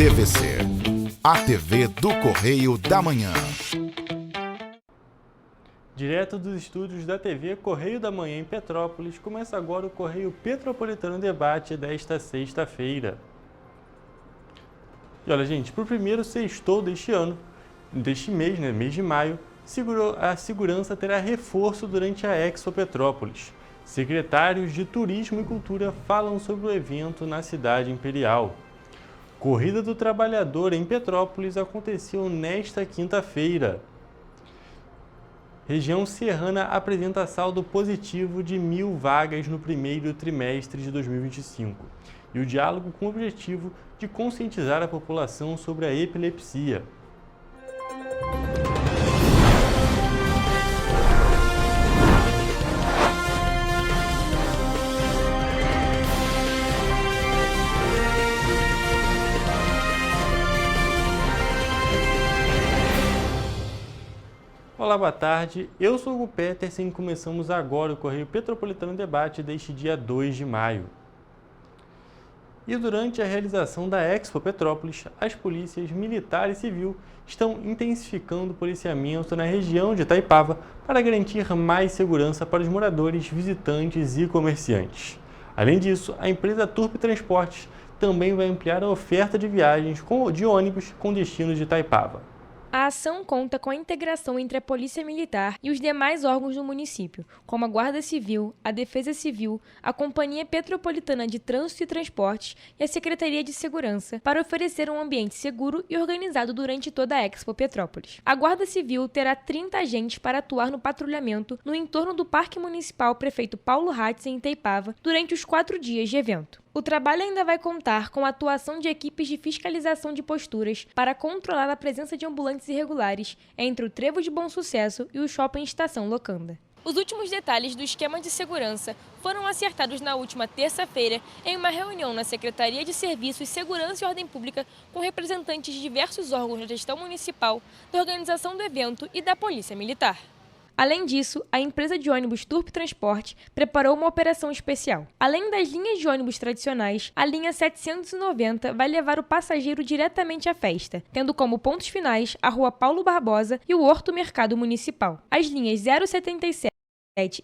TVC, a TV do Correio da Manhã. Direto dos estúdios da TV Correio da Manhã em Petrópolis, começa agora o Correio Petropolitano Debate desta sexta-feira. E olha, gente, para o primeiro sextou deste mês, mês de maio, a segurança terá reforço durante a Expo Petrópolis. Secretários de Turismo e Cultura falam sobre o evento na cidade imperial. Corrida do Trabalhador em Petrópolis aconteceu nesta quinta-feira. Região Serrana apresenta saldo positivo de 1.000 vagas no primeiro trimestre de 2025 e o diálogo com o objetivo de conscientizar a população sobre a epilepsia. Olá, boa tarde. Eu sou o Hugo Petersen e começamos agora o Correio Petropolitano Debate deste dia 2 de maio. E durante a realização da Expo Petrópolis, as polícias militar e civil estão intensificando o policiamento na região de Itaipava para garantir mais segurança para os moradores, visitantes e comerciantes. Além disso, a empresa Turp Transportes também vai ampliar a oferta de viagens de ônibus com destino de Itaipava. A ação conta com a integração entre a Polícia Militar e os demais órgãos do município, como a Guarda Civil, a Defesa Civil, a Companhia Petropolitana de Trânsito e Transportes e a Secretaria de Segurança, para oferecer um ambiente seguro e organizado durante toda a Expo Petrópolis. A Guarda Civil terá 30 agentes para atuar no patrulhamento no entorno do Parque Municipal Prefeito Paulo Ratz em Itaipava durante os 4 dias de evento. O trabalho ainda vai contar com a atuação de equipes de fiscalização de posturas para controlar a presença de ambulantes irregulares entre o Trevo de Bom Sucesso e o Shopping Estação Locanda. Os últimos detalhes do esquema de segurança foram acertados na última terça-feira em uma reunião na Secretaria de Serviços, Segurança e Ordem Pública com representantes de diversos órgãos da gestão municipal, da organização do evento e da Polícia Militar. Além disso, a empresa de ônibus Turp Transporte preparou uma operação especial. Além das linhas de ônibus tradicionais, a linha 790 vai levar o passageiro diretamente à festa, tendo como pontos finais a Rua Paulo Barbosa e o Horto Mercado Municipal. As linhas 077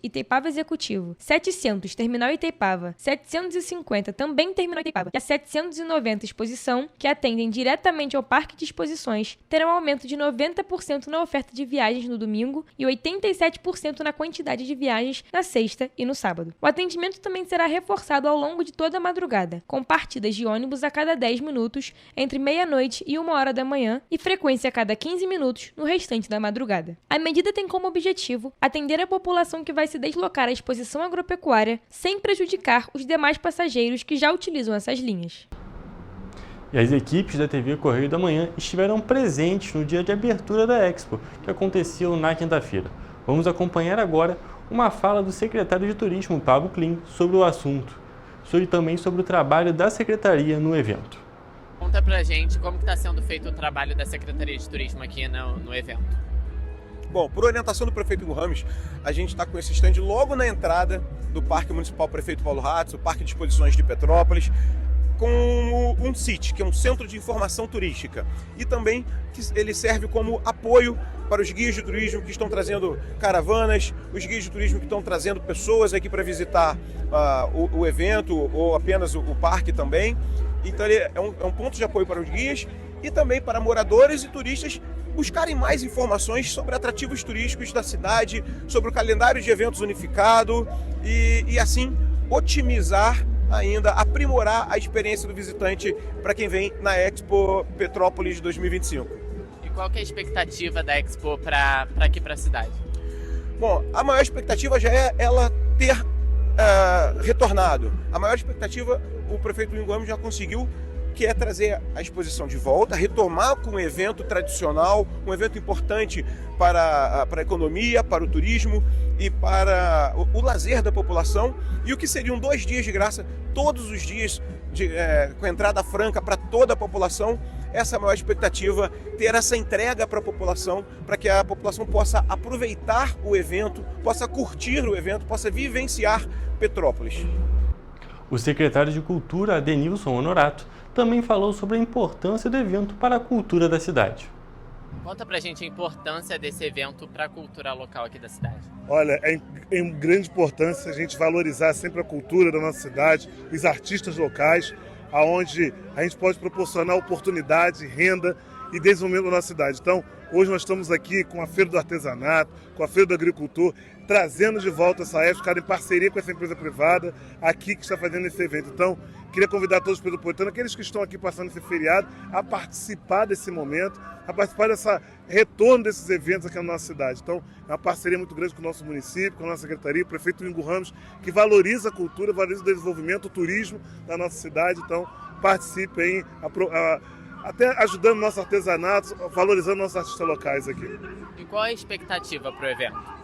Itaipava Executivo, 700 Terminal Itaipava, 750 também Terminal Itaipava e a 790 Exposição, que atendem diretamente ao Parque de Exposições, terão aumento de 90% na oferta de viagens no domingo e 87% na quantidade de viagens na sexta e no sábado. O atendimento também será reforçado ao longo de toda a madrugada, com partidas de ônibus a cada 10 minutos, entre meia-noite e 1h da manhã, e frequência a cada 15 minutos no restante da madrugada. A medida tem como objetivo atender a população que vai se deslocar à exposição agropecuária sem prejudicar os demais passageiros que já utilizam essas linhas. E as equipes da TV Correio da Manhã estiveram presentes no dia de abertura da Expo, que aconteceu na quinta-feira. Vamos acompanhar agora uma fala do secretário de Turismo, Pablo Klim, sobre o assunto, também sobre o trabalho da Secretaria no evento. Conta pra gente como está sendo feito o trabalho da Secretaria de Turismo aqui no evento. Bom, por orientação do prefeito Hugo Ramos, a gente está com esse stand logo na entrada do Parque Municipal Prefeito Paulo Ratz, o Parque de Exposições de Petrópolis, com um CIT, que é um Centro de Informação Turística, e também que ele serve como apoio para os guias de turismo que estão trazendo caravanas, os guias de turismo que estão trazendo pessoas aqui para visitar o evento ou apenas o parque também. Então ele é um ponto de apoio para os guias e também para moradores e turistas buscarem mais informações sobre atrativos turísticos da cidade, sobre o calendário de eventos unificado e assim otimizar ainda, aprimorar a experiência do visitante para quem vem na Expo Petrópolis 2025. E qual que é a expectativa da Expo para aqui para a cidade? Bom, a maior expectativa já é ela ter retornado. A maior expectativa o prefeito Hugo Ramos já conseguiu, que é trazer a exposição de volta, retomar com um evento tradicional, um evento importante para a economia, para o turismo e para o lazer da população, e o que seriam 2 dias de graça, todos os dias, com entrada franca para toda a população. Essa é a maior expectativa, ter essa entrega para a população, para que a população possa aproveitar o evento, possa curtir o evento, possa vivenciar Petrópolis. O secretário de Cultura, Adenilson Honorato, também falou sobre a importância do evento para a cultura da cidade. Conta pra gente a importância desse evento para a cultura local aqui da cidade. Olha, é de grande importância a gente valorizar sempre a cultura da nossa cidade, os artistas locais, aonde a gente pode proporcionar oportunidade, renda e desenvolvimento da nossa cidade. Então, hoje nós estamos aqui com a Feira do Artesanato, com a Feira do Agricultor, trazendo de volta essa época, em parceria com essa empresa privada aqui que está fazendo esse evento. Então, queria convidar todos os petropolitanos, aqueles que estão aqui passando esse feriado, a participar desse momento, a participar desse retorno desses eventos aqui na nossa cidade. Então, é uma parceria muito grande com o nosso município, com a nossa secretaria, o prefeito Ingo Ramos, que valoriza a cultura, valoriza o desenvolvimento, o turismo da nossa cidade. Então, participe aí, até ajudando o nosso artesanato, valorizando nossos artistas locais aqui. E qual é a expectativa para o evento?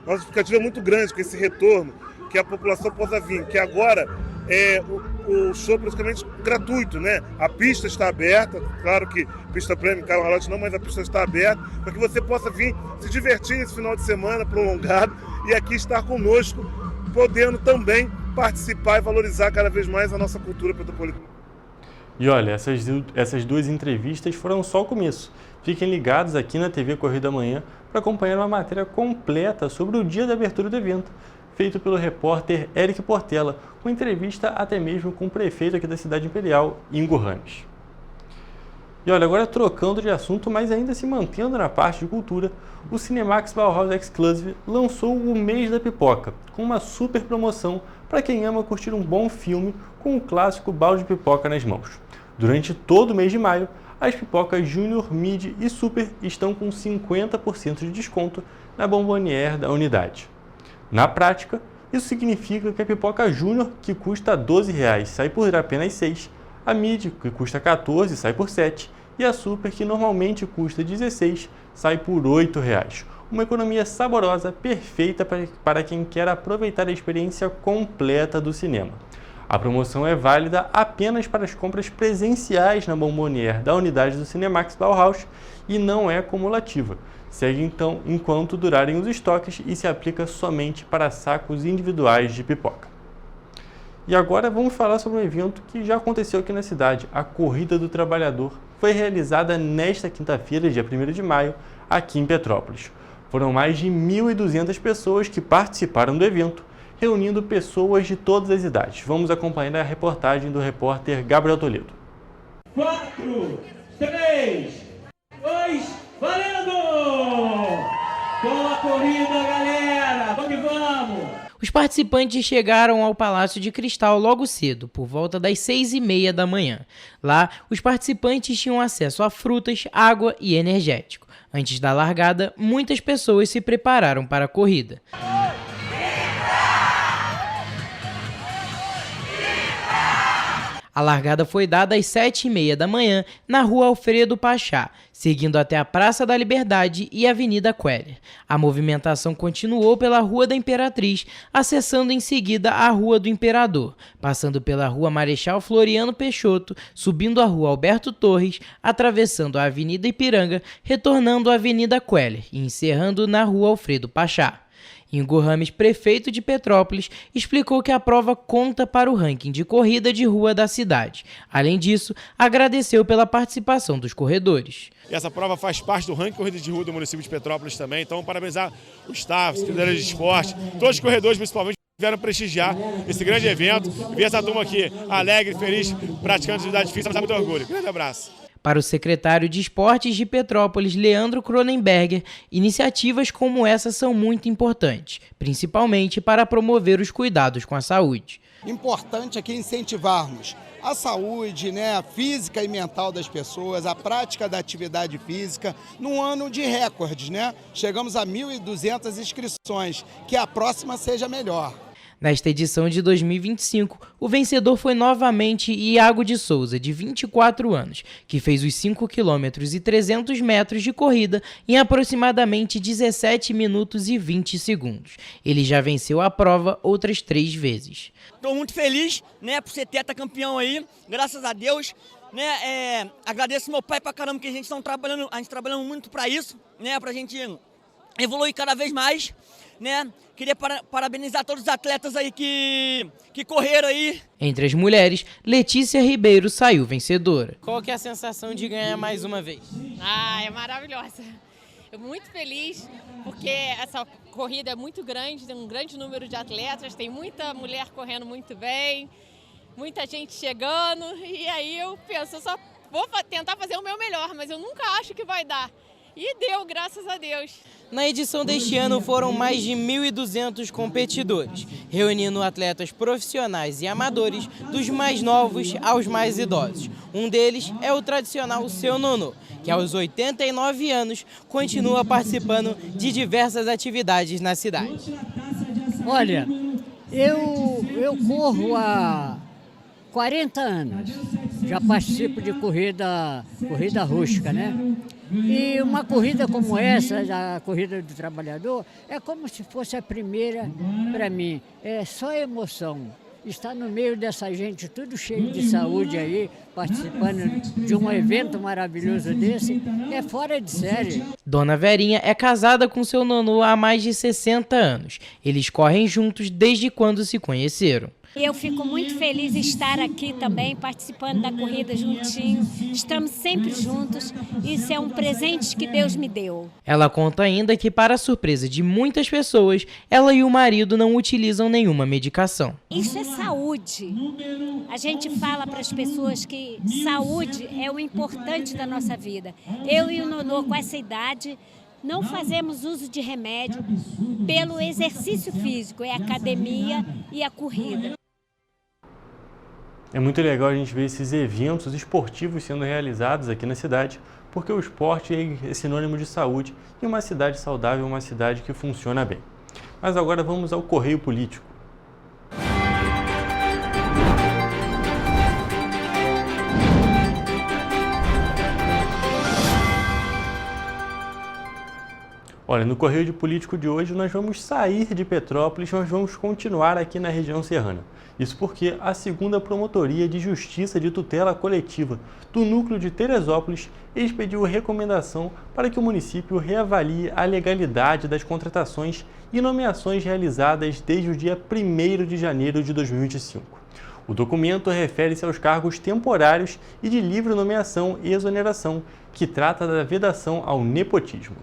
Nossa expectativa é muito grande com esse retorno, que a população possa vir, que agora o show é praticamente gratuito, né? A pista está aberta, claro que pista prêmio, carro ralote não, mas a pista está aberta, para que você possa vir se divertir nesse final de semana prolongado e aqui estar conosco, podendo também participar e valorizar cada vez mais a nossa cultura petropolitana. E olha, essas duas entrevistas foram só o começo. Fiquem ligados aqui na TV Correio da Manhã para acompanhar uma matéria completa sobre o dia da abertura do evento, feito pelo repórter Eric Portela, com entrevista até mesmo com o prefeito aqui da cidade imperial, Ingo Ramos. E olha, agora trocando de assunto, mas ainda se mantendo na parte de cultura, o Cinemax Bauhaus Exclusive lançou o Mês da Pipoca, com uma super promoção para quem ama curtir um bom filme com o clássico balde de pipoca nas mãos. Durante todo o mês de maio, as pipocas Júnior, Mid e Super estão com 50% de desconto na Bombonière da unidade. Na prática, isso significa que a pipoca Júnior, que custa R$ 12,00, sai por apenas R$ 6,00, a Mid, que custa R$ 14,00, sai por R$ 7,00, e a Super, que normalmente custa R$ 16,00, sai por R$ 8,00. Uma economia saborosa, perfeita para quem quer aproveitar a experiência completa do cinema. A promoção é válida apenas para as compras presenciais na Bombonière da unidade do Cinemax Bauhaus e não é cumulativa. Segue então enquanto durarem os estoques e se aplica somente para sacos individuais de pipoca. E agora vamos falar sobre um evento que já aconteceu aqui na cidade. A Corrida do Trabalhador foi realizada nesta quinta-feira, dia 1º de maio, aqui em Petrópolis. Foram mais de 1.200 pessoas que participaram do evento, reunindo pessoas de todas as idades. Vamos acompanhar a reportagem do repórter Gabriel Toledo. 4, 3, 2, valendo! Boa corrida, galera! Vamos que vamos! Os participantes chegaram ao Palácio de Cristal logo cedo, por volta das 6h30 da manhã. Lá, os participantes tinham acesso a frutas, água e energético. Antes da largada, muitas pessoas se prepararam para a corrida. A largada foi dada às 7h30 da manhã na Rua Alfredo Pachá, seguindo até a Praça da Liberdade e Avenida Queller. A movimentação continuou pela Rua da Imperatriz, acessando em seguida a Rua do Imperador, passando pela Rua Marechal Floriano Peixoto, subindo a Rua Alberto Torres, atravessando a Avenida Ipiranga, retornando à Avenida Queller e encerrando na Rua Alfredo Pachá. Ingo Ramos, prefeito de Petrópolis, explicou que a prova conta para o ranking de corrida de rua da cidade. Além disso, agradeceu pela participação dos corredores. Essa prova faz parte do ranking de corrida de rua do município de Petrópolis também, então parabenizar o staff, secretaria de esporte, todos os corredores principalmente vieram prestigiar esse grande evento e ver essa turma aqui alegre, feliz, praticando atividade física, muito orgulho. Grande abraço. Para o secretário de Esportes de Petrópolis, Leandro Cronenberger, iniciativas como essa são muito importantes, principalmente para promover os cuidados com a saúde. Importante aqui incentivarmos a saúde, física e mental das pessoas, a prática da atividade física, num ano de recordes, Chegamos a 1.200 inscrições, que a próxima seja melhor. Nesta edição de 2025, o vencedor foi novamente Iago de Souza, de 24 anos, que fez os 5 km e 300 metros de corrida em aproximadamente 17 minutos e 20 segundos. Ele já venceu a prova outras 3 vezes. Estou muito feliz, por ser tetracampeão aí, graças a Deus. Agradeço meu pai pra caramba, que a gente está trabalhando muito para isso, pra gente evoluir cada vez mais. né? Queria parabenizar todos os atletas aí que correram aí. Entre as mulheres, Letícia Ribeiro saiu vencedora. Qual que é a sensação de ganhar mais uma vez? É maravilhosa. Eu muito feliz porque essa corrida é muito grande, tem um grande número de atletas, tem muita mulher correndo muito bem, muita gente chegando, e aí eu penso, eu só vou tentar fazer o meu melhor, mas eu nunca acho que vai dar. E deu, graças a Deus. Na edição deste ano foram mais de 1.200 competidores, reunindo atletas profissionais e amadores, dos mais novos aos mais idosos. Um deles é o tradicional Seu Nonô, que aos 89 anos continua participando de diversas atividades na cidade. Olha, eu corro há 40 anos, já participo de corrida rústica, né? E uma corrida como essa, a corrida do trabalhador, é como se fosse a primeira para mim. É só emoção. Estar no meio dessa gente, tudo cheio de saúde aí, participando de um evento maravilhoso desse, é fora de série. Dona Verinha é casada com seu nonô há mais de 60 anos. Eles correm juntos desde quando se conheceram. Eu fico muito feliz de estar aqui também, participando da corrida juntinho. Estamos sempre juntos. Isso é um presente que Deus me deu. Ela conta ainda que, para a surpresa de muitas pessoas, ela e o marido não utilizam nenhuma medicação. Isso é saúde. A gente fala para as pessoas que saúde é o importante da nossa vida. Eu e o nonô, com essa idade, não fazemos uso de remédio pelo exercício físico, é a academia e a corrida. É muito legal a gente ver esses eventos esportivos sendo realizados aqui na cidade, porque o esporte é sinônimo de saúde e uma cidade saudável é uma cidade que funciona bem. Mas agora vamos ao Correio Político. Olha, no Correio Político de hoje nós vamos sair de Petrópolis, mas vamos continuar aqui na região serrana. Isso porque a 2ª Promotoria de Justiça de Tutela Coletiva do Núcleo de Teresópolis expediu recomendação para que o município reavalie a legalidade das contratações e nomeações realizadas desde o dia 1º de janeiro de 2025. O documento refere-se aos cargos temporários e de livre nomeação e exoneração, que trata da vedação ao nepotismo.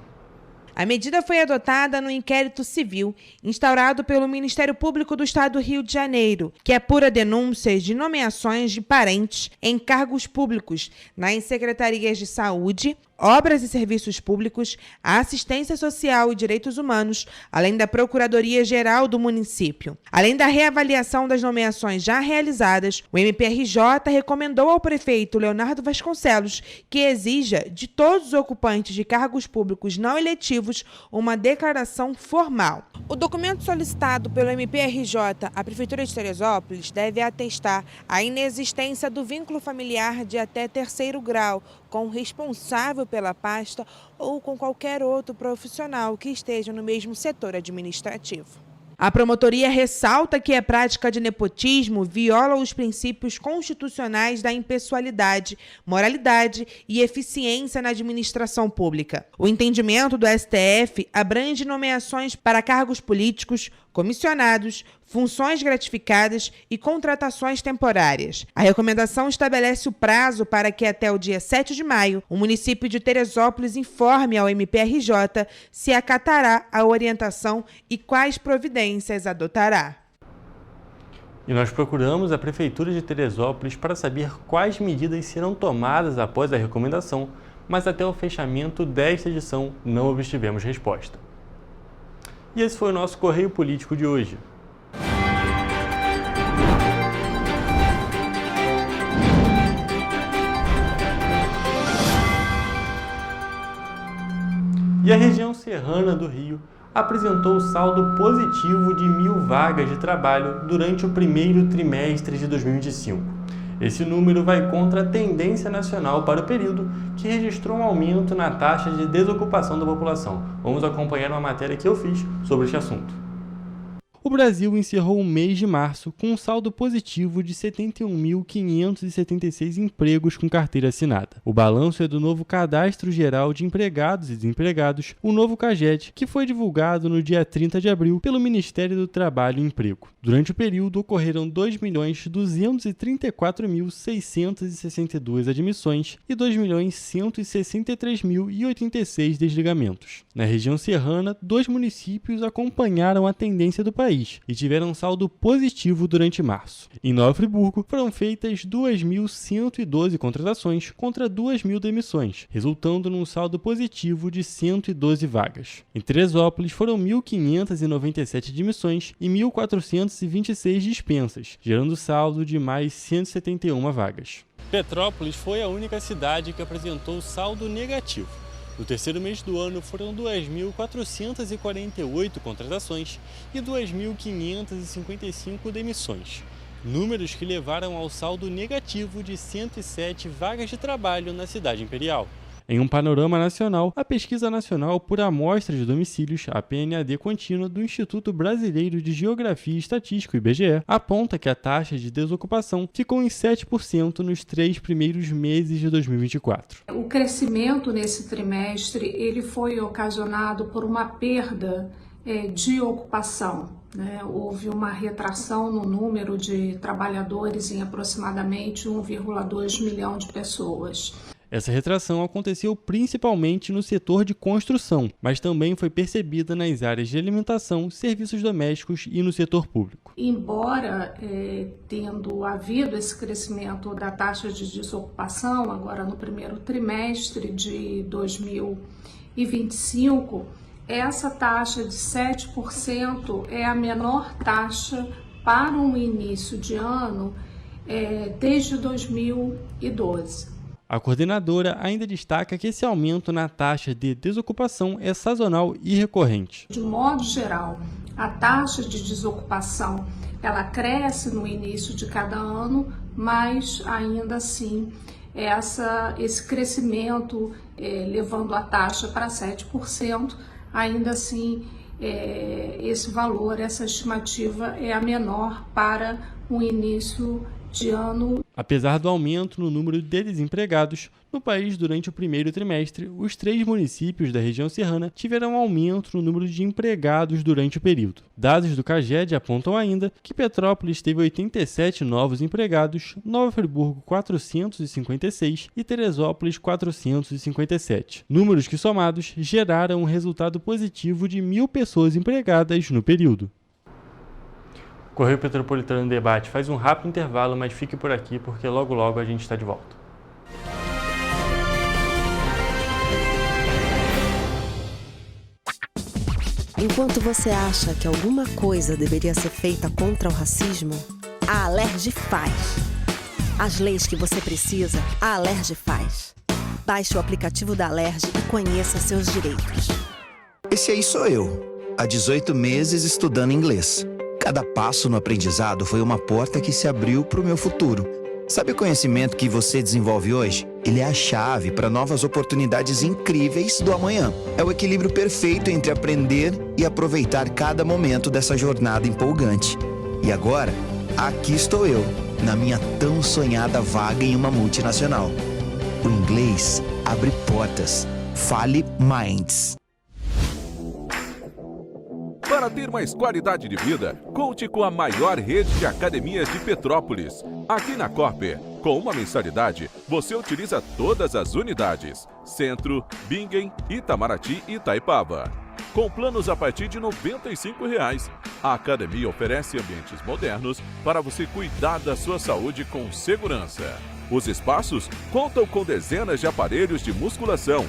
A medida foi adotada no inquérito civil instaurado pelo Ministério Público do Estado do Rio de Janeiro, que apura denúncias de nomeações de parentes em cargos públicos nas secretarias de saúde, obras e serviços públicos, a assistência social e direitos humanos, além da Procuradoria-Geral do município. Além da reavaliação das nomeações já realizadas, o MPRJ recomendou ao prefeito Leonardo Vasconcelos que exija de todos os ocupantes de cargos públicos não eletivos uma declaração formal. O documento solicitado pelo MPRJ à Prefeitura de Teresópolis deve atestar a inexistência do vínculo familiar de até 3º grau com o responsável pela pasta ou com qualquer outro profissional que esteja no mesmo setor administrativo. A promotoria ressalta que a prática de nepotismo viola os princípios constitucionais da impessoalidade, moralidade e eficiência na administração pública. O entendimento do STF abrange nomeações para cargos políticos, comissionados, funções gratificadas e contratações temporárias. A recomendação estabelece o prazo para que até o dia 7 de maio o município de Teresópolis informe ao MPRJ se acatará a orientação e quais providências adotará. E nós procuramos a Prefeitura de Teresópolis para saber quais medidas serão tomadas após a recomendação, mas até o fechamento desta edição não obtivemos resposta. E esse foi o nosso Correio Político de hoje. E a região serrana do Rio apresentou saldo positivo de 1.000 vagas de trabalho durante o 1º trimestre de 2025. Esse número vai contra a tendência nacional para o período, que registrou um aumento na taxa de desocupação da população. Vamos acompanhar uma matéria que eu fiz sobre este assunto. O Brasil encerrou o mês de março com um saldo positivo de 71.576 empregos com carteira assinada. O balanço é do novo Cadastro Geral de Empregados e Desempregados, o novo CAGED, que foi divulgado no dia 30 de abril pelo Ministério do Trabalho e Emprego. Durante o período, ocorreram 2.234.662 admissões e 2.163.086 desligamentos. Na região serrana, 2 municípios acompanharam a tendência do país e tiveram saldo positivo durante março. Em Nova Friburgo, foram feitas 2.112 contratações contra 2.000 demissões, resultando num saldo positivo de 112 vagas. Em Teresópolis, foram 1.597 admissões e 1.426 dispensas, gerando saldo de mais 171 vagas. Petrópolis foi a única cidade que apresentou saldo negativo. No terceiro mês do ano foram 2.448 contratações e 2.555 demissões, números que levaram ao saldo negativo de 107 vagas de trabalho na cidade imperial. Em um panorama nacional, a Pesquisa Nacional por Amostra de Domicílios, a PNAD contínua do Instituto Brasileiro de Geografia e Estatística, IBGE, aponta que a taxa de desocupação ficou em 7% nos 3 primeiros meses de 2024. O crescimento nesse trimestre ele foi ocasionado por uma perda de ocupação. Houve uma retração no número de trabalhadores em aproximadamente 1,2 milhão de pessoas. Essa retração aconteceu principalmente no setor de construção, mas também foi percebida nas áreas de alimentação, serviços domésticos e no setor público. Embora tendo havido esse crescimento da taxa de desocupação, agora no primeiro trimestre de 2025, essa taxa de 7% é a menor taxa para um início de ano desde 2012. A coordenadora ainda destaca que esse aumento na taxa de desocupação é sazonal e recorrente. De modo geral, a taxa de desocupação ela cresce no início de cada ano, mas ainda assim esse crescimento levando a taxa para 7%, ainda assim esse valor, essa estimativa é a menor para um início de ano. Apesar do aumento no número de desempregados, no país durante o primeiro trimestre, os 3 municípios da região serrana tiveram aumento no número de empregados durante o período. Dados do CAGED apontam ainda que Petrópolis teve 87 novos empregados, Nova Friburgo 456 e Teresópolis 457. Números que somados geraram um resultado positivo de 1.000 pessoas empregadas no período. Correio Petropolitano em Debate faz um rápido intervalo, mas fique por aqui porque logo logo a gente está de volta. Enquanto você acha que alguma coisa deveria ser feita contra o racismo, a Alerj faz. As leis que você precisa, a Alerj faz. Baixe o aplicativo da Alerj e conheça seus direitos. Esse aí sou eu, há 18 meses estudando inglês. Cada passo no aprendizado foi uma porta que se abriu para o meu futuro. Sabe o conhecimento que você desenvolve hoje? Ele é a chave para novas oportunidades incríveis do amanhã. É o equilíbrio perfeito entre aprender e aproveitar cada momento dessa jornada empolgante. E agora, aqui estou eu, na minha tão sonhada vaga em uma multinacional. O inglês abre portas. Fale Minds. Para ter mais qualidade de vida, conte com a maior rede de academias de Petrópolis. Aqui na Corper, com uma mensalidade, você utiliza todas as unidades: Centro, Bingen, Itamaraty e Itaipava. Com planos a partir de R$ 95,00. A academia oferece ambientes modernos para você cuidar da sua saúde com segurança. Os espaços contam com dezenas de aparelhos de musculação,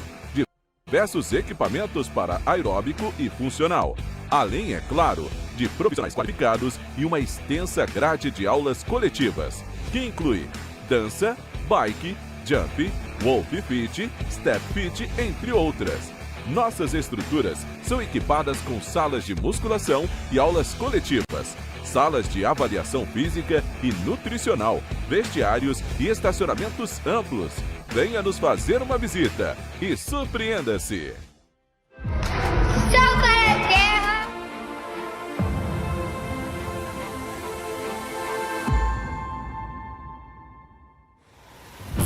diversos equipamentos para aeróbico e funcional. Além, é claro, de profissionais qualificados e uma extensa grade de aulas coletivas, que inclui dança, bike, jump, wolf fit, step fit, entre outras. Nossas estruturas são equipadas com salas de musculação e aulas coletivas, salas de avaliação física e nutricional, vestiários e estacionamentos amplos. Venha nos fazer uma visita e surpreenda-se!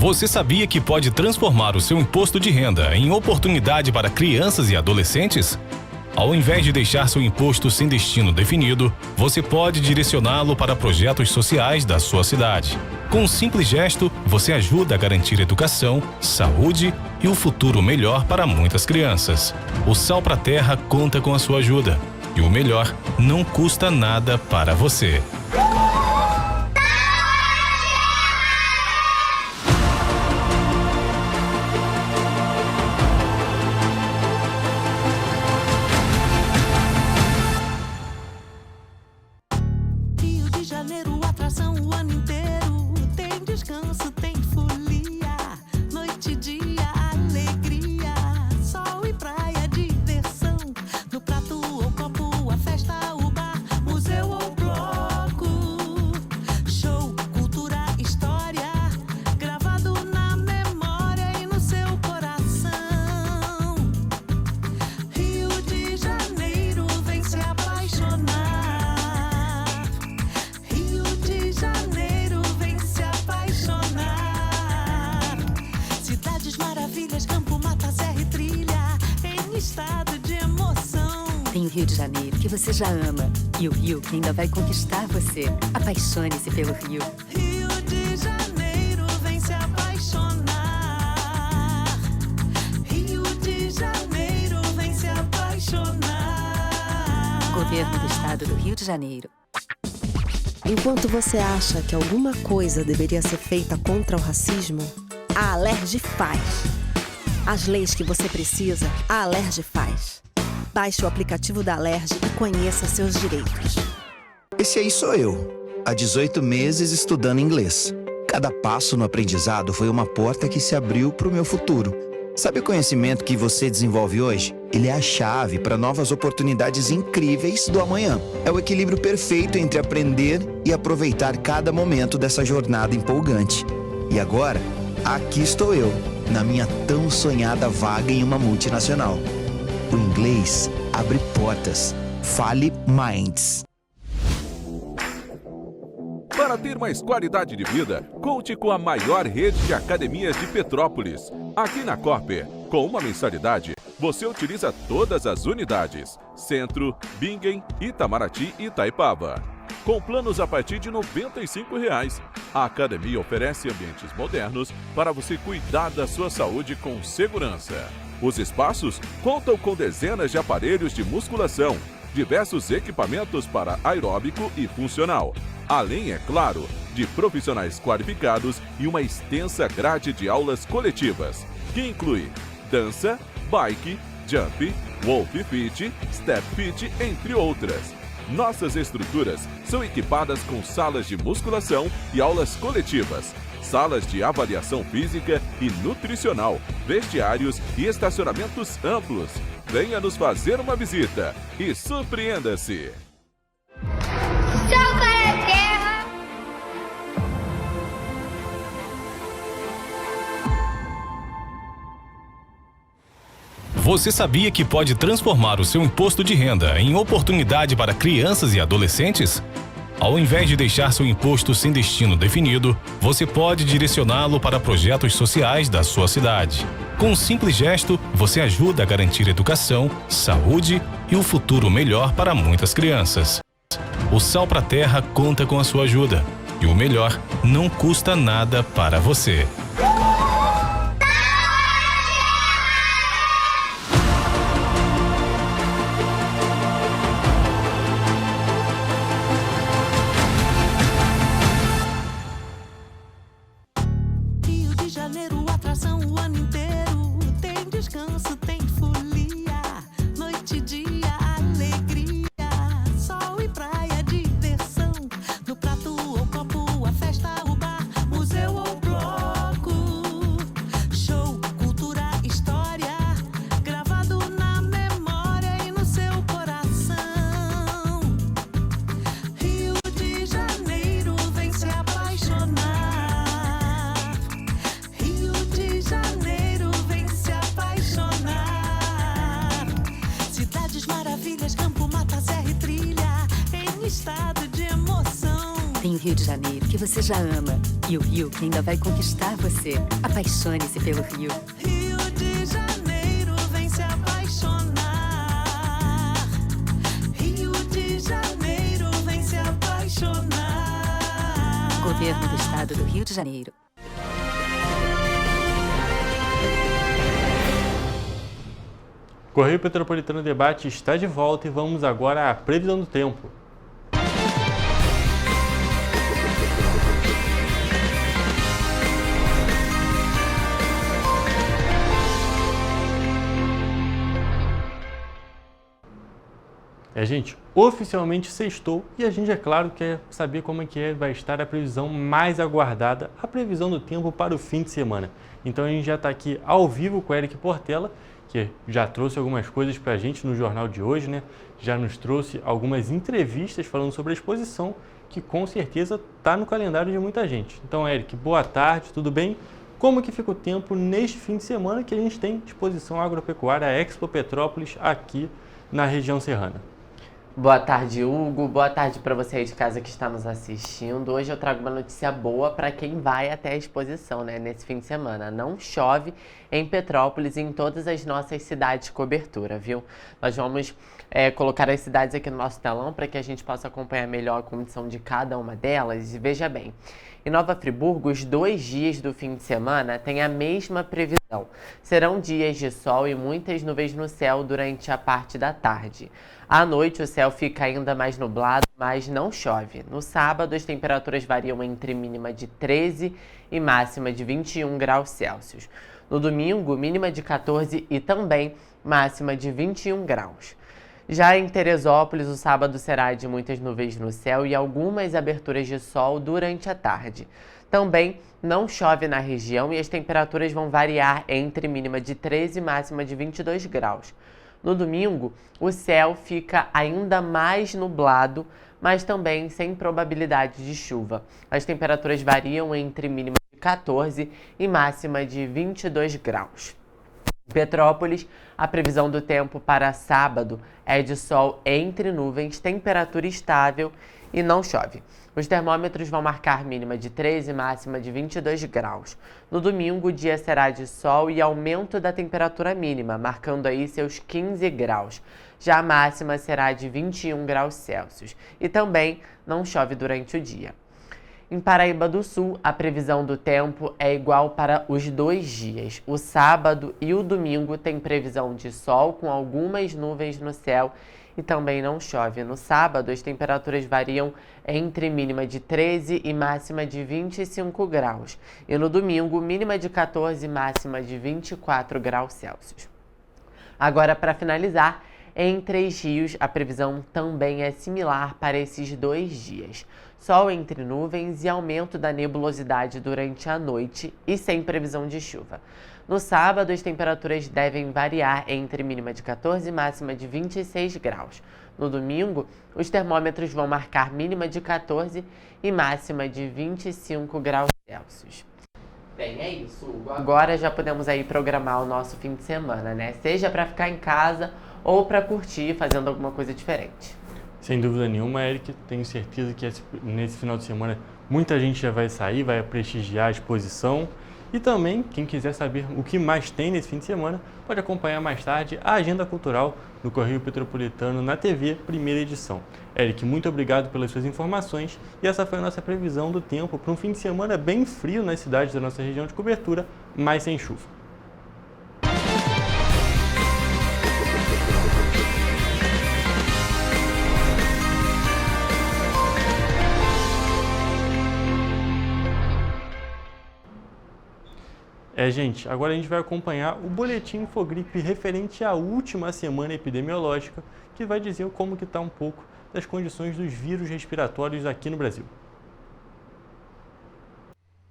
Você sabia que pode transformar o seu imposto de renda em oportunidade para crianças e adolescentes? Ao invés de deixar seu imposto sem destino definido, você pode direcioná-lo para projetos sociais da sua cidade. Com um simples gesto, você ajuda a garantir educação, saúde e um futuro melhor para muitas crianças. O Sal pra Terra conta com a sua ajuda. E o melhor, não custa nada para você. Rio de Janeiro, atração o ano inteiro. Tem descanso, tem folia. Noite e dia, alegria. Sol e praia, diversão. No prato ou copo, a festa, o bar, museu ou bloco. Show, cultura, história. Gravado na memória e no seu coração. Rio de Janeiro, vem se apaixonar. Rio de Janeiro, vem se apaixonar. Cidades maravilhas, campo, mata, serra e trilha, em estado de emoção. Tem o Rio de Janeiro, que você já ama. E o Rio, que ainda vai conquistar você. Apaixone-se pelo Rio. Rio de Janeiro, vem se apaixonar. Rio de Janeiro, vem se apaixonar. Governo do Estado do Rio de Janeiro. Enquanto você acha que alguma coisa deveria ser feita contra o racismo, a Alerj faz. As leis que você precisa, a Alerj faz. Baixe o aplicativo da Alerj e conheça seus direitos. Esse aí sou eu, há 18 meses estudando inglês. Cada passo no aprendizado foi uma porta que se abriu para o meu futuro. Sabe o conhecimento que você desenvolve hoje? Ele é a chave para novas oportunidades incríveis do amanhã. É o equilíbrio perfeito entre aprender e aproveitar cada momento dessa jornada empolgante. E agora, aqui estou eu, na minha tão sonhada vaga em uma multinacional. O inglês abre portas. Fale Minds. Para ter mais qualidade de vida, conte com a maior rede de academias de Petrópolis. Aqui na Copper, com uma mensalidade, você utiliza todas as unidades: Centro, Bingen, Itamaraty e Itaipava. Com planos a partir de R$ 95,00. A academia oferece ambientes modernos para você cuidar da sua saúde com segurança. Os espaços contam com dezenas de aparelhos de musculação, diversos equipamentos para aeróbico e funcional, além, é claro, de profissionais qualificados e uma extensa grade de aulas coletivas, que inclui dança, bike, jump, wolf fit, step fit, entre outras. Nossas estruturas são equipadas com salas de musculação e aulas coletivas, salas de avaliação física e nutricional, vestiários e estacionamentos amplos. Venha nos fazer uma visita e surpreenda-se! Você sabia que pode transformar o seu imposto de renda em oportunidade para crianças e adolescentes? Ao invés de deixar seu imposto sem destino definido, você pode direcioná-lo para projetos sociais da sua cidade. Com um simples gesto, você ajuda a garantir educação, saúde e um futuro melhor para muitas crianças. O Sal pra Terra conta com a sua ajuda. E o melhor, não custa nada para você. Rio de Janeiro, atração o ano inteiro. Tem descanso, tem folia. Noite e dia, alegria. Sol e praia, diversão. No prato ou copo, a festa, o bar, museu ou bloco. Tem o Rio de Janeiro, que você já ama, e o Rio, que ainda vai conquistar você. Apaixone-se pelo Rio. Rio de Janeiro, vem se apaixonar. Rio de Janeiro, vem se apaixonar. Governo do Estado do Rio de Janeiro. Correio Petropolitano Debate está de volta e vamos agora à previsão do tempo. Gente, oficialmente sextou e a gente, é claro, quer saber como é que vai estar a previsão mais aguardada, a previsão do tempo para o fim de semana. Então a gente já está aqui ao vivo com o Eric Portela, que já trouxe algumas coisas para a gente no jornal de hoje, né? Já nos trouxe algumas entrevistas falando sobre a exposição, que com certeza está no calendário de muita gente. Então, Eric, boa tarde, tudo bem? Como que fica o tempo neste fim de semana que a gente tem exposição agropecuária Expo Petrópolis aqui na região serrana? Boa tarde, Hugo. Boa tarde para você aí de casa que está nos assistindo. Hoje eu trago uma notícia boa para quem vai até a exposição, né, nesse fim de semana. Não chove em Petrópolis e em todas as nossas cidades de cobertura, viu? Nós vamos colocar as cidades aqui no nosso telão para que a gente possa acompanhar melhor a condição de cada uma delas. E veja bem, em Nova Friburgo, os 2 dias do fim de semana têm a mesma previsão. Serão dias de sol e muitas nuvens no céu durante a parte da tarde. À noite, o céu fica ainda mais nublado, mas não chove. No sábado, as temperaturas variam entre mínima de 13 e máxima de 21 graus Celsius. No domingo, mínima de 14 e também máxima de 21 graus. Já em Teresópolis, o sábado será de muitas nuvens no céu e algumas aberturas de sol durante a tarde. Também não chove na região e as temperaturas vão variar entre mínima de 13 e máxima de 22 graus. No domingo, o céu fica ainda mais nublado, mas também sem probabilidade de chuva. As temperaturas variam entre mínima de 14 e máxima de 22 graus. Em Petrópolis, a previsão do tempo para sábado é de sol entre nuvens, temperatura estável e não chove. Os termômetros vão marcar mínima de 13 e máxima de 22 graus. No domingo, o dia será de sol e aumento da temperatura mínima, marcando aí seus 15 graus. Já a máxima será de 21 graus Celsius e também não chove durante o dia. Em Paraíba do Sul, a previsão do tempo é igual para os 2 dias. O sábado e o domingo tem previsão de sol com algumas nuvens no céu e também não chove. No sábado, as temperaturas variam entre mínima de 13 e máxima de 25 graus. E no domingo, mínima de 14 e máxima de 24 graus Celsius. Agora, para finalizar, em Três Rios, a previsão também é similar para esses 2 dias. Sol entre nuvens e aumento da nebulosidade durante a noite e sem previsão de chuva. No sábado, as temperaturas devem variar entre mínima de 14 e máxima de 26 graus. No domingo, os termômetros vão marcar mínima de 14 e máxima de 25 graus Celsius. Bem, é isso, Hugo. Agora já podemos aí programar o nosso fim de semana, né? Seja para ficar em casa ou para curtir fazendo alguma coisa diferente. Sem dúvida nenhuma, Eric, tenho certeza que nesse final de semana muita gente já vai sair, vai prestigiar a exposição. E também, quem quiser saber o que mais tem nesse fim de semana, pode acompanhar mais tarde a agenda cultural do Correio Petropolitano na TV, primeira edição. Eric, muito obrigado pelas suas informações e essa foi a nossa previsão do tempo para um fim de semana bem frio nas cidades da nossa região de cobertura, mas sem chuva. Gente, agora a gente vai acompanhar o boletim Infogripe referente à última semana epidemiológica, que vai dizer como que está um pouco das condições dos vírus respiratórios aqui no Brasil.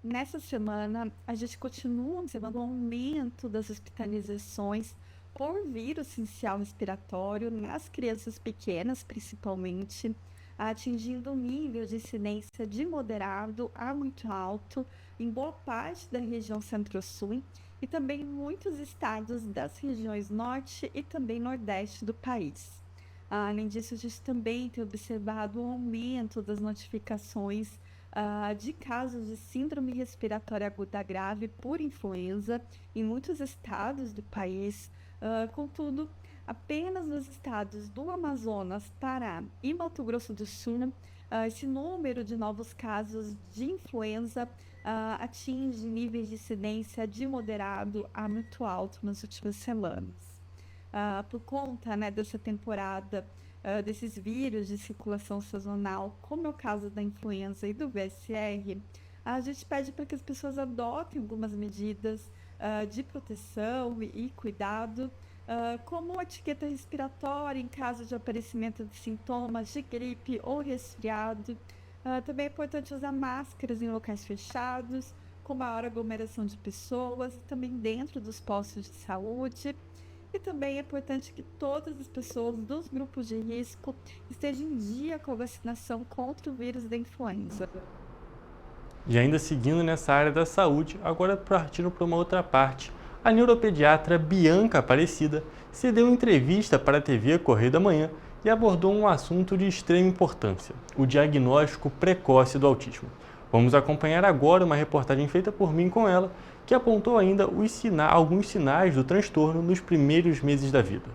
Nessa semana, a gente continua observando um aumento das hospitalizações por vírus sincicial respiratório nas crianças pequenas, principalmente, atingindo um nível de incidência de moderado a muito alto em boa parte da região centro-sul e também em muitos estados das regiões norte e também nordeste do país. Além disso, a gente também tem observado um aumento das notificações de casos de síndrome respiratória aguda grave por influenza em muitos estados do país. Contudo, apenas nos estados do Amazonas, Pará e Mato Grosso do Sul, esse número de novos casos de influenza atinge níveis de incidência de moderado a muito alto nas últimas semanas. Por conta, né, dessa temporada, desses vírus de circulação sazonal, como é o caso da influenza e do VSR, a gente pede para que as pessoas adotem algumas medidas de proteção e cuidado, como a etiqueta respiratória em caso de aparecimento de sintomas de gripe ou resfriado. Também é importante usar máscaras em locais fechados, com maior aglomeração de pessoas, também dentro dos postos de saúde. E também é importante que todas as pessoas dos grupos de risco estejam em dia com a vacinação contra o vírus da influenza. E ainda seguindo nessa área da saúde, agora partindo para uma outra parte, a neuropediatra Bianca Aparecida cedeu entrevista para a TV Correio da Manhã e abordou um assunto de extrema importância, o diagnóstico precoce do autismo. Vamos acompanhar agora uma reportagem feita por mim com ela, que apontou ainda alguns sinais do transtorno nos primeiros meses da vida.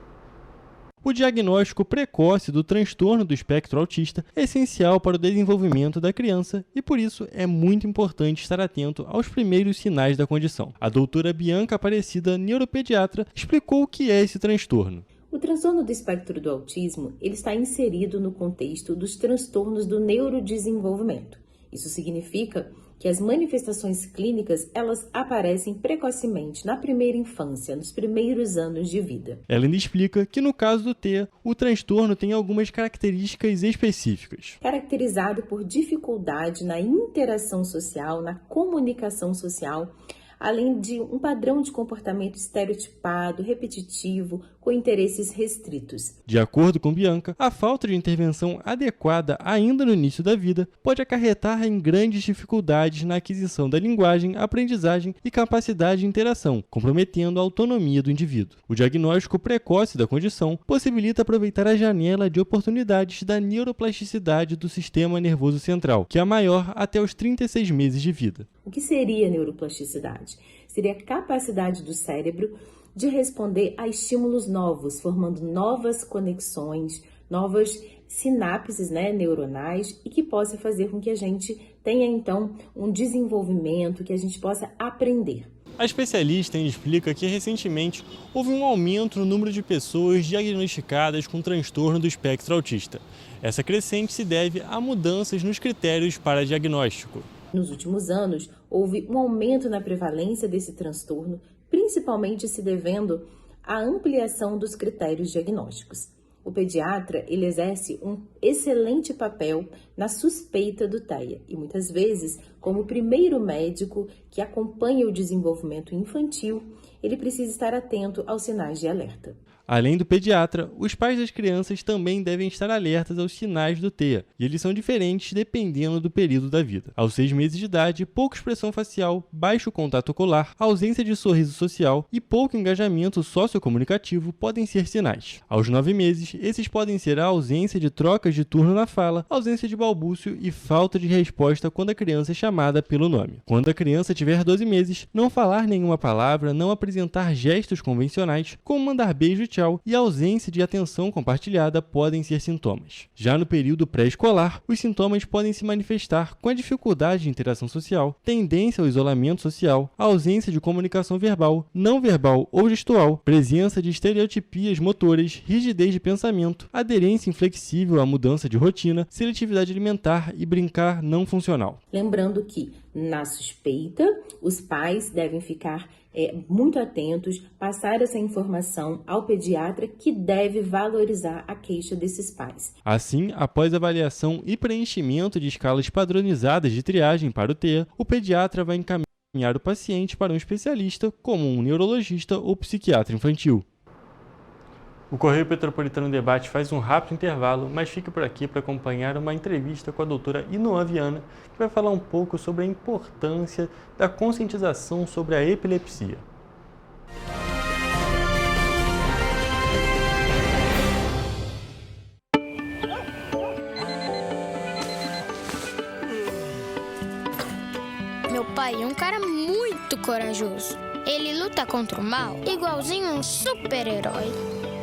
O diagnóstico precoce do transtorno do espectro autista é essencial para o desenvolvimento da criança e, por isso, é muito importante estar atento aos primeiros sinais da condição. A doutora Bianca Aparecida, neuropediatra, explicou o que é esse transtorno. O transtorno do espectro do autismo ele está inserido no contexto dos transtornos do neurodesenvolvimento. Isso significa que as manifestações clínicas elas aparecem precocemente na primeira infância, nos primeiros anos de vida. Ela ainda explica que no caso do TEA, o transtorno tem algumas características específicas. Caracterizado por dificuldade na interação social, na comunicação social, além de um padrão de comportamento estereotipado, repetitivo, com interesses restritos. De acordo com Bianca, a falta de intervenção adequada ainda no início da vida pode acarretar em grandes dificuldades na aquisição da linguagem, aprendizagem e capacidade de interação, comprometendo a autonomia do indivíduo. O diagnóstico precoce da condição possibilita aproveitar a janela de oportunidades da neuroplasticidade do sistema nervoso central, que é a maior até os 36 meses de vida. O que seria neuroplasticidade? Seria a capacidade do cérebro de responder a estímulos novos, formando novas conexões, novas sinapses neuronais e que possa fazer com que a gente tenha então um desenvolvimento, que a gente possa aprender. A especialista explica que recentemente houve um aumento no número de pessoas diagnosticadas com transtorno do espectro autista. Essa crescente se deve a mudanças nos critérios para diagnóstico. Nos últimos anos, houve um aumento na prevalência desse transtorno, principalmente se devendo à ampliação dos critérios diagnósticos. O pediatra ele exerce um excelente papel na suspeita do TEA e muitas vezes, como primeiro médico que acompanha o desenvolvimento infantil, ele precisa estar atento aos sinais de alerta. Além do pediatra, os pais das crianças também devem estar alertas aos sinais do TEA, e eles são diferentes dependendo do período da vida. Aos 6 meses de idade, pouca expressão facial, baixo contato ocular, ausência de sorriso social e pouco engajamento sociocomunicativo podem ser sinais. Aos 9 meses, esses podem ser a ausência de trocas de turno na fala, ausência de balbúcio e falta de resposta quando a criança é chamada pelo nome. Quando a criança tiver 12 meses, não falar nenhuma palavra, não apresentar gestos convencionais, como mandar beijo e tchau, e a ausência de atenção compartilhada podem ser sintomas. Já no período pré-escolar, os sintomas podem se manifestar com a dificuldade de interação social, tendência ao isolamento social, ausência de comunicação verbal, não verbal ou gestual, presença de estereotipias motoras, rigidez de pensamento, aderência inflexível à mudança de rotina, seletividade alimentar e brincar não funcional. Lembrando que, na suspeita, os pais devem ficar muito atentos, passar essa informação ao pediatra que deve valorizar a queixa desses pais. Assim, após avaliação e preenchimento de escalas padronizadas de triagem para o TEA, o pediatra vai encaminhar o paciente para um especialista, como um neurologista ou psiquiatra infantil. O Correio Petropolitano Debate faz um rápido intervalo, mas fique por aqui para acompanhar uma entrevista com a doutora Inoa Viana, que vai falar um pouco sobre a importância da conscientização sobre a epilepsia. Meu pai é um cara muito corajoso. Ele luta contra o mal igualzinho um super-herói.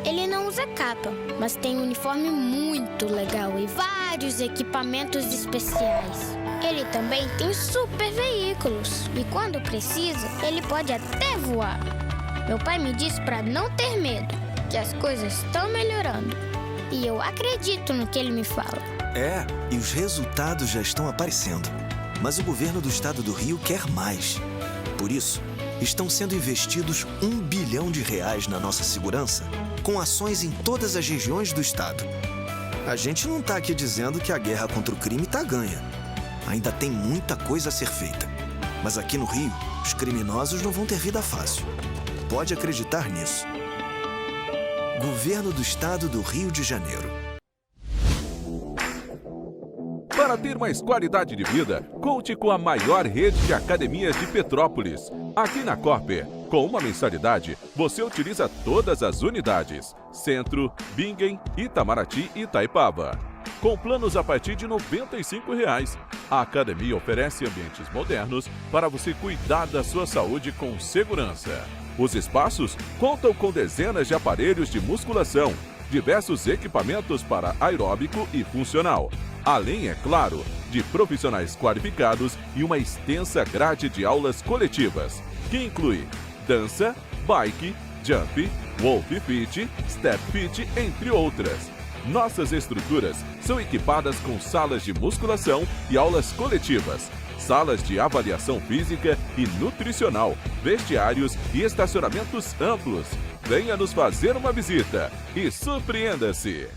Ele não usa capa, mas tem um uniforme muito legal e vários equipamentos especiais. Ele também tem super veículos e quando precisa, ele pode até voar. Meu pai me disse para não ter medo, que as coisas estão melhorando. E eu acredito no que ele me fala. E os resultados já estão aparecendo. Mas o governo do estado do Rio quer mais. Por isso, estão sendo investidos R$ 1 bilhão na nossa segurança, com ações em todas as regiões do estado. A gente não está aqui dizendo que a guerra contra o crime está ganha. Ainda tem muita coisa a ser feita. Mas aqui no Rio, os criminosos não vão ter vida fácil. Pode acreditar nisso. Governo do Estado do Rio de Janeiro. Para ter mais qualidade de vida, conte com a maior rede de academias de Petrópolis. Aqui na Cooper, com uma mensalidade, você utiliza todas as unidades: Centro, Bingen, Itamaraty e Itaipava. Com planos a partir de R$ 95,00. A academia oferece ambientes modernos para você cuidar da sua saúde com segurança. Os espaços contam com dezenas de aparelhos de musculação, diversos equipamentos para aeróbico e funcional, além, é claro, de profissionais qualificados e uma extensa grade de aulas coletivas, que inclui dança, bike, jump, wolf fit, step fit, entre outras. Nossas estruturas são equipadas com salas de musculação e aulas coletivas, salas de avaliação física e nutricional, vestiários e estacionamentos amplos. Venha nos fazer uma visita e surpreenda-se!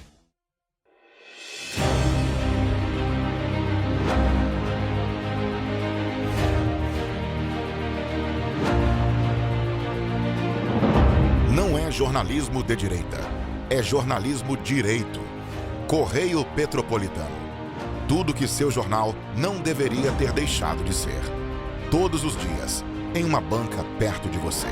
Não é jornalismo de direita, é jornalismo direito. Correio Petropolitano. Tudo que seu jornal não deveria ter deixado de ser. Todos os dias, em uma banca perto de você.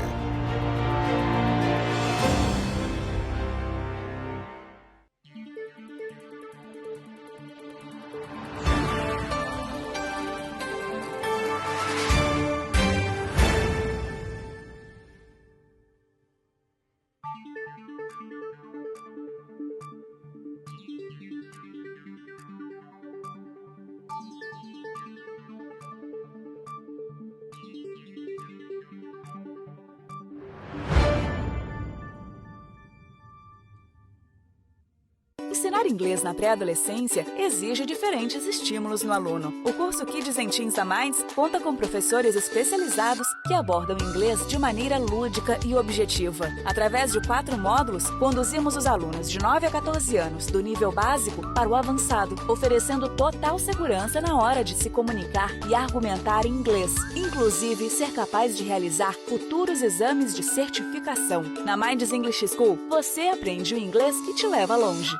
Ensinar inglês na pré-adolescência exige diferentes estímulos no aluno. O curso Kids and Teens a Mais conta com professores especializados que abordam o inglês de maneira lúdica e objetiva. Através de 4 módulos, conduzimos os alunos de 9 a 14 anos do nível básico para o avançado, oferecendo total segurança na hora de se comunicar e argumentar em inglês, inclusive ser capaz de realizar futuros exames de certificação. Na Minds English School, você aprende o inglês que te leva longe.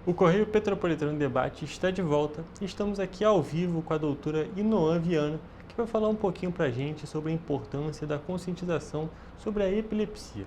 O Correio Petropolitano Debate está de volta e estamos aqui ao vivo com a doutora Inoan Viana, que vai falar um pouquinho para a gente sobre a importância da conscientização sobre a epilepsia.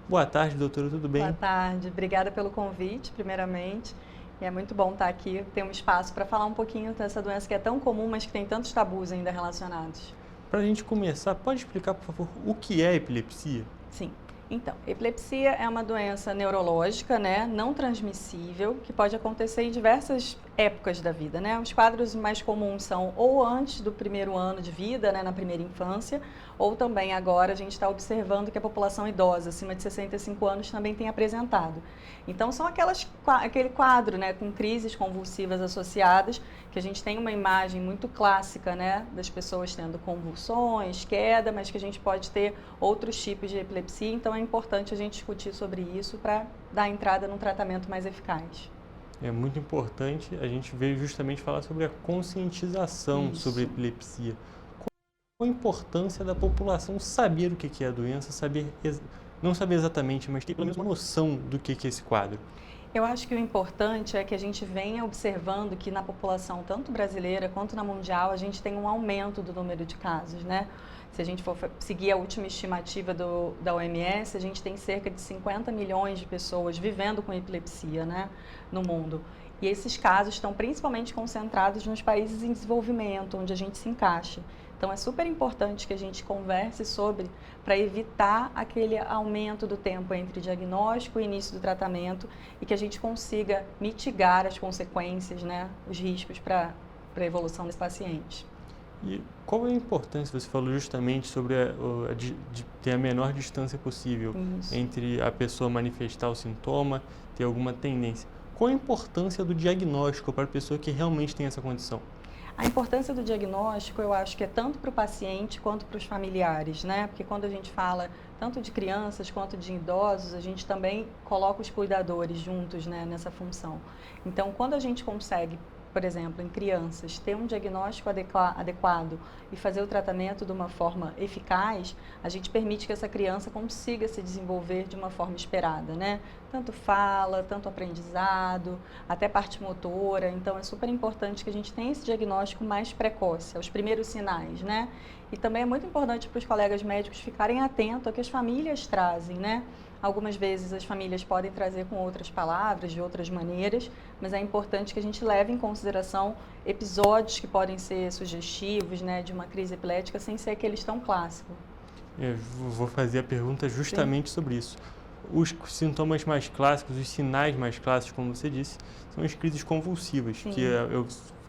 Boa tarde, doutora, tudo bem? Boa tarde, obrigada pelo convite, primeiramente. E é muito bom estar aqui, ter um espaço para falar um pouquinho dessa doença que é tão comum, mas que tem tantos tabus ainda relacionados. Para a gente começar, pode explicar, por favor, o que é epilepsia? Sim. Então, epilepsia é uma doença neurológica, né, não transmissível, que pode acontecer em diversas épocas da vida, né? Os quadros mais comuns são ou antes do primeiro ano de vida, né, na primeira infância, ou também agora a gente está observando que a população idosa, acima de 65 anos, também tem apresentado. Então, são aquele quadro, né, com crises convulsivas associadas, que a gente tem uma imagem muito clássica, né, das pessoas tendo convulsões, queda, mas que a gente pode ter outros tipos de epilepsia, então é importante a gente discutir sobre isso para dar entrada num tratamento mais eficaz. É muito importante, a gente veio justamente falar sobre a conscientização sobre a epilepsia. Qual a importância da população saber o que é a doença, não saber exatamente, mas ter pelo menos uma noção do que é esse quadro? Eu acho que o importante é que a gente venha observando que na população, tanto brasileira quanto na mundial, a gente tem um aumento do número de casos, né? Se a gente for seguir a última estimativa da OMS, a gente tem cerca de 50 milhões de pessoas vivendo com epilepsia, né, no mundo. E esses casos estão principalmente concentrados nos países em desenvolvimento, onde a gente se encaixa. Então, é super importante que a gente converse sobre, para evitar aquele aumento do tempo entre diagnóstico e início do tratamento e que a gente consiga mitigar as consequências, né, os riscos para a evolução desse paciente. E qual é a importância, você falou justamente sobre de ter a menor distância possível entre a pessoa manifestar o sintoma, ter alguma tendência. Qual a importância do diagnóstico para a pessoa que realmente tem essa condição? A importância do diagnóstico, eu acho que é tanto para o paciente quanto para os familiares, né? Porque quando a gente fala tanto de crianças quanto de idosos, a gente também coloca os cuidadores juntos, né, nessa função. Então, quando a gente consegue, por exemplo, em crianças, ter um diagnóstico adequado e fazer o tratamento de uma forma eficaz, a gente permite que essa criança consiga se desenvolver de uma forma esperada, né? Tanto fala, tanto aprendizado, até parte motora. Então, é super importante que a gente tenha esse diagnóstico mais precoce, aos primeiros sinais, né? E também é muito importante para os colegas médicos ficarem atentos ao que as famílias trazem, né? Algumas vezes as famílias podem trazer com outras palavras, de outras maneiras, mas é importante que a gente leve em consideração episódios que podem ser sugestivos, né, de uma crise epilética, sem ser aqueles tão clássicos. Eu vou fazer a pergunta justamente sobre isso. Os sintomas mais clássicos, os sinais mais clássicos, como você disse, são as crises convulsivas, que,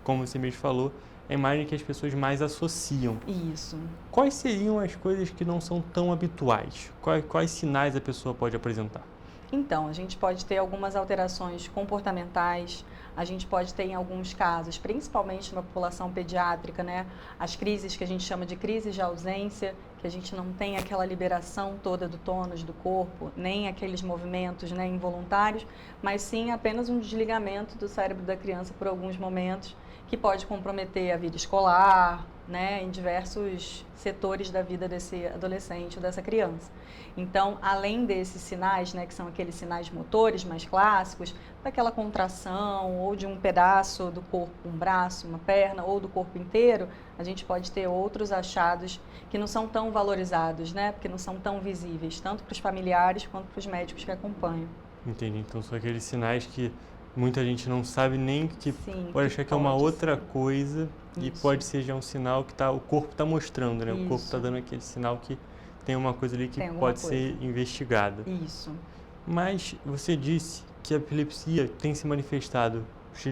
como você mesmo falou, é a imagem que as pessoas mais associam. Isso. Quais seriam as coisas que não são tão habituais? Quais sinais a pessoa pode apresentar? Então, a gente pode ter algumas alterações comportamentais, a gente pode ter em alguns casos, principalmente na população pediátrica, né, as crises que a gente chama de crises de ausência, que a gente não tem aquela liberação toda do tônus do corpo, nem aqueles movimentos, né, involuntários, mas sim apenas um desligamento do cérebro da criança por alguns momentos, que pode comprometer a vida escolar, né, em diversos setores da vida desse adolescente ou dessa criança. Então, além desses sinais, né, que são aqueles sinais motores mais clássicos, daquela contração ou de um pedaço do corpo, um braço, uma perna, ou do corpo inteiro, a gente pode ter outros achados que não são tão valorizados, né, porque não são tão visíveis, tanto para os familiares quanto para os médicos que acompanham. Entendi. Então, são aqueles sinais que muita gente não sabe nem que pode achar que é uma outra coisa e pode ser já um sinal que o corpo está mostrando, né? O corpo está dando aquele sinal que tem uma coisa ali que pode ser investigada. Isso. Mas você disse que a epilepsia tem se manifestado,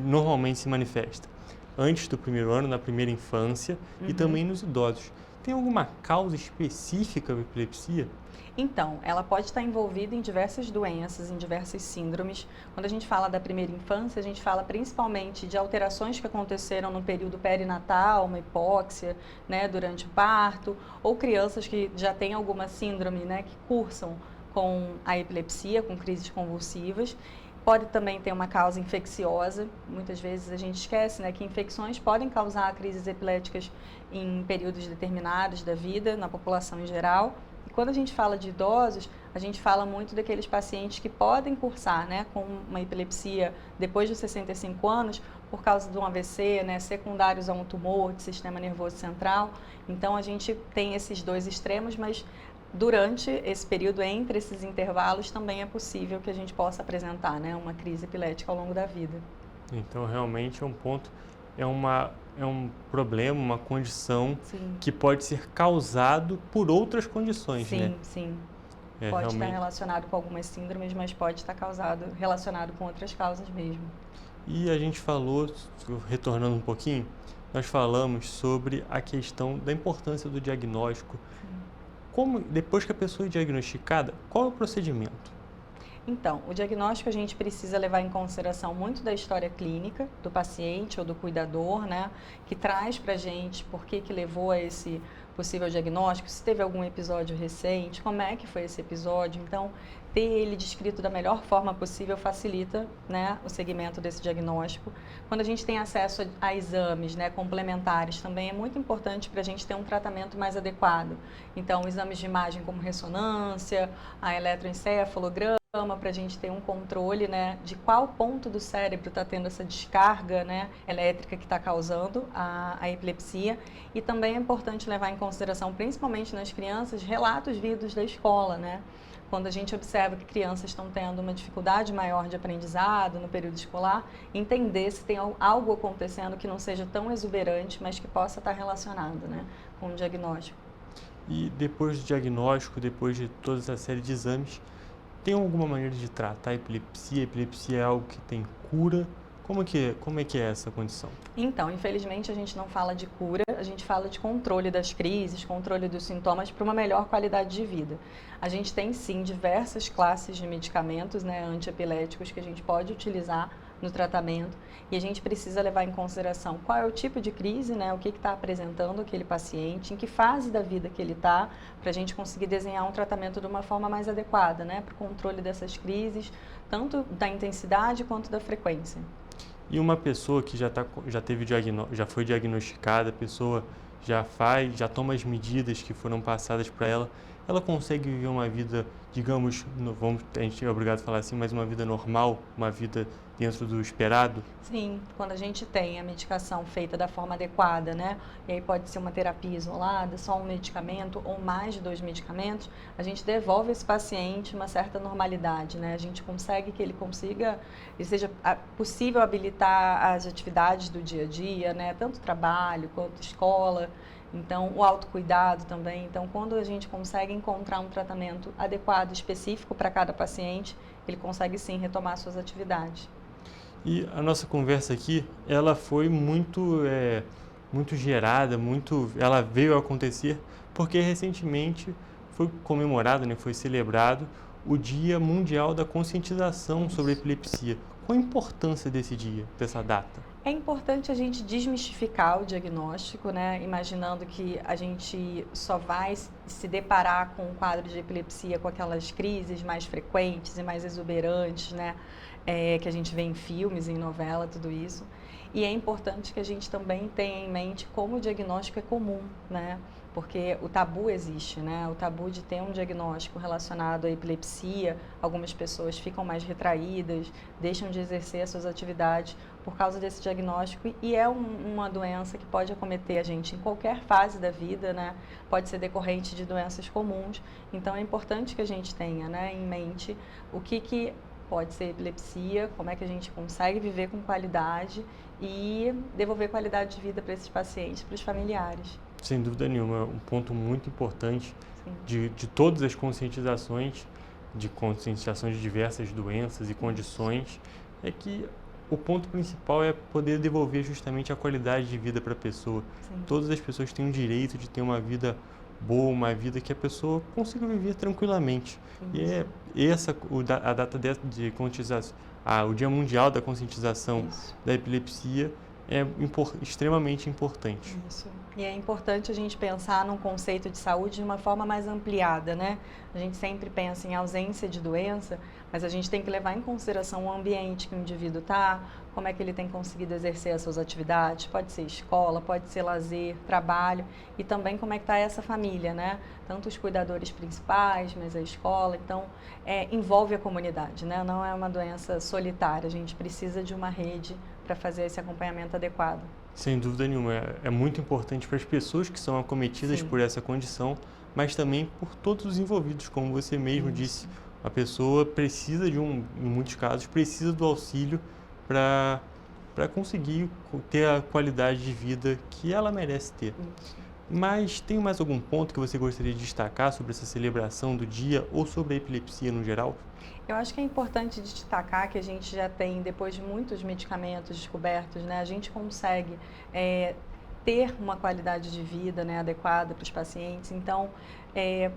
normalmente se manifesta antes do primeiro ano, na primeira infância e também nos idosos. Tem alguma causa específica da epilepsia? Então, ela pode estar envolvida em diversas doenças, em diversas síndromes. Quando a gente fala da primeira infância, a gente fala principalmente de alterações que aconteceram no período perinatal, uma hipóxia, né, durante o parto, ou crianças que já têm alguma síndrome, né, que cursam com a epilepsia, com crises convulsivas. Pode também ter uma causa infecciosa. Muitas vezes a gente esquece, né, que infecções podem causar crises epiléticas em períodos determinados da vida, na população em geral. E quando a gente fala de idosos, a gente fala muito daqueles pacientes que podem cursar, né, com uma epilepsia depois dos 65 anos, por causa de um AVC, né, secundários a um tumor de sistema nervoso central. Então, a gente tem esses dois extremos, mas durante esse período, entre esses intervalos, também é possível que a gente possa apresentar, né, uma crise epilética ao longo da vida. Então, realmente é um ponto, é um problema, uma condição que pode ser causado por outras condições, né? Sim. Pode estar relacionado com algumas síndromes, mas pode estar relacionado com outras causas mesmo. E a gente falou, retornando um pouquinho, nós falamos sobre a questão da importância do diagnóstico. Depois que a pessoa é diagnosticada, qual é o procedimento? Então, o diagnóstico a gente precisa levar em consideração muito da história clínica do paciente ou do cuidador, né, que traz para a gente por que levou a esse possível diagnóstico, se teve algum episódio recente, como é que foi esse episódio. Então, ter ele descrito da melhor forma possível facilita, né, o segmento desse diagnóstico. Quando a gente tem acesso a exames, né, complementares, também é muito importante para a gente ter um tratamento mais adequado. Então, exames de imagem como ressonância, a eletroencefalograma, para a gente ter um controle, né, de qual ponto do cérebro está tendo essa descarga, né, elétrica que está causando a epilepsia. E também é importante levar em consideração, principalmente nas crianças, relatos vindos da escola, né? Quando a gente observa que crianças estão tendo uma dificuldade maior de aprendizado no período escolar, entender se tem algo acontecendo que não seja tão exuberante, mas que possa estar relacionado, né, com o diagnóstico. E depois do diagnóstico, depois de toda essa série de exames, tem alguma maneira de tratar a epilepsia? A epilepsia é algo que tem cura? Como é que é essa condição? Então, infelizmente, a gente não fala de cura, a gente fala de controle das crises, controle dos sintomas para uma melhor qualidade de vida. A gente tem, sim, diversas classes de medicamentos, né, antiepiléticos que a gente pode utilizar no tratamento e a gente precisa levar em consideração qual é o tipo de crise, né, o que está apresentando aquele paciente, em que fase da vida que ele está, para a gente conseguir desenhar um tratamento de uma forma mais adequada, né, para o controle dessas crises, tanto da intensidade quanto da frequência. E uma pessoa que já foi diagnosticada, a pessoa já toma as medidas que foram passadas para ela consegue viver uma vida, digamos, a gente é obrigado a falar assim, mas uma vida normal, uma vida dentro do esperado? Sim, quando a gente tem a medicação feita da forma adequada, né? E aí pode ser uma terapia isolada, só um medicamento ou mais de 2 medicamentos, a gente devolve esse paciente uma certa normalidade, né? A gente consegue que ele seja possível habilitar as atividades do dia a dia, né? Tanto trabalho quanto escola. Então, o autocuidado também. Então, quando a gente consegue encontrar um tratamento adequado, específico para cada paciente, ele consegue sim retomar suas atividades. E a nossa conversa aqui, ela foi muito gerada, ela veio a acontecer porque recentemente foi comemorado, né, foi celebrado o Dia Mundial da Conscientização sobre a Epilepsia. Qual a importância desse dia, dessa data? É importante a gente desmistificar o diagnóstico, né? Imaginando que a gente só vai se deparar com um quadro de epilepsia com aquelas crises mais frequentes e mais exuberantes, né? Que a gente vê em filmes, em novela, tudo isso. E é importante que a gente também tenha em mente como o diagnóstico é comum, né? Porque o tabu existe, né? O tabu de ter um diagnóstico relacionado à epilepsia, algumas pessoas ficam mais retraídas, deixam de exercer as suas atividades por causa desse diagnóstico e é uma doença que pode acometer a gente em qualquer fase da vida, né? Pode ser decorrente de doenças comuns, então é importante que a gente tenha, né, em mente o que pode ser epilepsia, como é que a gente consegue viver com qualidade e devolver qualidade de vida para esses pacientes, para os familiares. Sem dúvida nenhuma, um ponto muito importante de todas as conscientizações, de diversas doenças e condições, é que o ponto principal é poder devolver justamente a qualidade de vida para a pessoa. Sim. Todas as pessoas têm o direito de ter uma vida boa, uma vida que a pessoa consiga viver tranquilamente. Sim. E a data de conscientização, o Dia Mundial da Conscientização da Epilepsia é extremamente importante. Isso. E é importante a gente pensar num conceito de saúde de uma forma mais ampliada, né? A gente sempre pensa em ausência de doença, mas a gente tem que levar em consideração o ambiente que o indivíduo está, como é que ele tem conseguido exercer as suas atividades, pode ser escola, pode ser lazer, trabalho, e também como é que está essa família, né? Tanto os cuidadores principais, mas a escola, então envolve a comunidade, né? Não é uma doença solitária, a gente precisa de uma rede para fazer esse acompanhamento adequado. Sem dúvida nenhuma, é muito importante para as pessoas que são acometidas por essa condição, mas também por todos os envolvidos, como você mesmo disse. A pessoa precisa em muitos casos, precisa do auxílio para conseguir ter a qualidade de vida que ela merece ter. Mas tem mais algum ponto que você gostaria de destacar sobre essa celebração do dia ou sobre a epilepsia no geral? Eu acho que é importante destacar que a gente já tem, depois de muitos medicamentos descobertos, né, a gente consegue ter uma qualidade de vida, né, adequada para os pacientes. Então,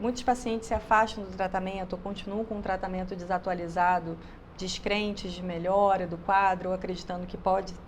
muitos pacientes se afastam do tratamento ou continuam com um tratamento desatualizado descrentes de melhora do quadro, ou acreditando que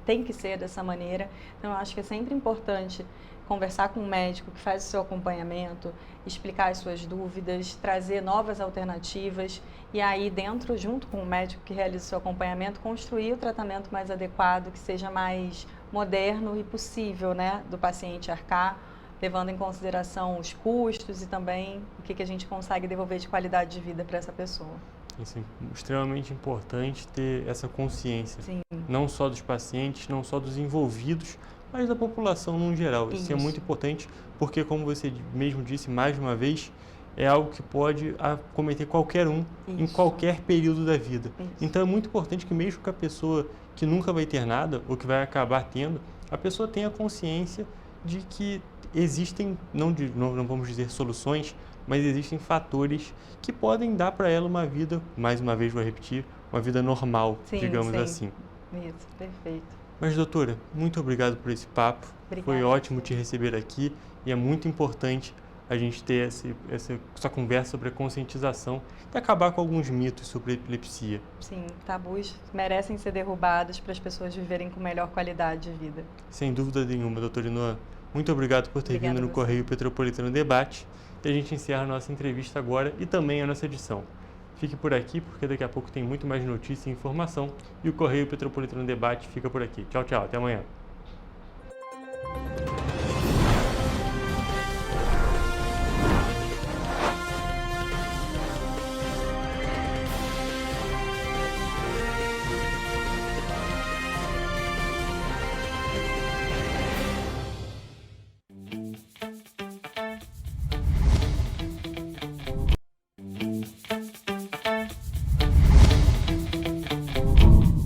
tem que ser dessa maneira. Então, eu acho que é sempre importante conversar com um médico que faz o seu acompanhamento, explicar as suas dúvidas, trazer novas alternativas e aí junto com o médico que realiza o seu acompanhamento, construir o tratamento mais adequado, que seja mais moderno e possível, né, do paciente arcar, levando em consideração os custos e também o que a gente consegue devolver de qualidade de vida para essa pessoa. Isso é extremamente importante ter essa consciência, Sim. Não só dos pacientes, não só dos envolvidos, mas da população no geral. Isso é muito importante porque, como você mesmo disse mais uma vez, é algo que pode acometer qualquer um em qualquer período da vida. Então é muito importante que mesmo que a pessoa que nunca vai ter nada ou que vai acabar tendo, a pessoa tenha consciência de que existem, não vamos dizer soluções, mas existem fatores que podem dar para ela uma vida, mais uma vez vou repetir, uma vida normal, digamos assim. Isso, perfeito. Mas, doutora, muito obrigado por esse papo. Obrigada. Foi ótimo te receber aqui e é muito importante a gente ter essa conversa sobre a conscientização e acabar com alguns mitos sobre epilepsia. Sim, tabus merecem ser derrubados para as pessoas viverem com melhor qualidade de vida. Sem dúvida nenhuma, doutora Inoa. Muito obrigado por ter vindo no Correio Petropolitano Debate. E a gente encerra a nossa entrevista agora e também a nossa edição. Fique por aqui, porque daqui a pouco tem muito mais notícia e informação. E o Correio Petropolitano Debate fica por aqui. Tchau, tchau. Até amanhã.